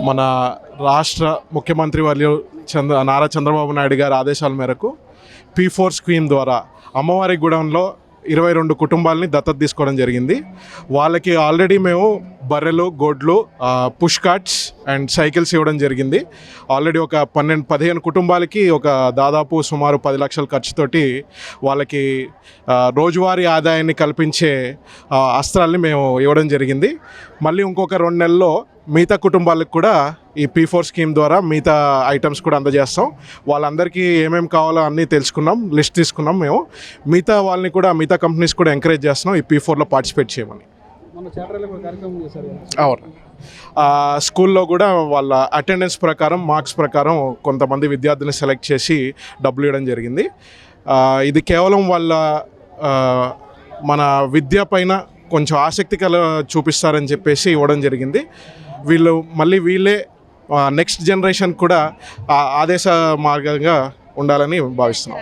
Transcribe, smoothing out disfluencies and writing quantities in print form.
మన రాష్ట్ర ముఖ్యమంత్రి వర్యులు నారా చంద్రబాబు నాయుడు గారి ఆదేశాల మేరకు P4 స్కీమ్ ద్వారా అమ్మవారి గూడెంలో 22 కుటుంబాలని దత్తత తీసుకోవడం జరిగింది. వాళ్ళకి ఆల్రెడీ మేము బర్రెలు, గొడ్లు, పుష్ కార్ట్స్ అండ్ సైకిల్స్ ఇవ్వడం జరిగింది. ఆల్రెడీ ఒక 15 కుటుంబాలకి దాదాపు సుమారు 10 లక్షల ఖర్చుతోటి వాళ్ళకి రోజువారీ ఆదాయాన్ని కల్పించే అస్త్రాల్ని మేము ఇవ్వడం జరిగింది. మళ్ళీ ఇంకొక 2 నెలల్లో మిగతా కుటుంబాలకు కూడా ఈ P4 స్కీమ్ ద్వారా మిగతా ఐటమ్స్ కూడా అందజేస్తాం. వాళ్ళందరికీ ఏమేమి కావాలో అన్నీ తెలుసుకున్నాం, లిస్ట్ తీసుకున్నాం. మేము మిగతా కంపెనీస్ కూడా ఎంకరేజ్ చేస్తున్నాం ఈ P4లో పార్టిసిపేట్ చేయమని. అవును, స్కూల్లో కూడా వాళ్ళ అటెండెన్స్ ప్రకారం, మార్క్స్ ప్రకారం కొంతమంది విద్యార్థులను సెలెక్ట్ చేసి డబ్బులు ఇవ్వడం జరిగింది. ఇది కేవలం వాళ్ళ మన విద్య పైన కొంచెం ఆసక్తి చూపిస్తారని చెప్పేసి ఇవ్వడం జరిగింది. వీళ్ళే నెక్స్ట్ జనరేషన్ కూడా ఆదేశ మార్గంగా ఉండాలని భావిస్తున్నాం.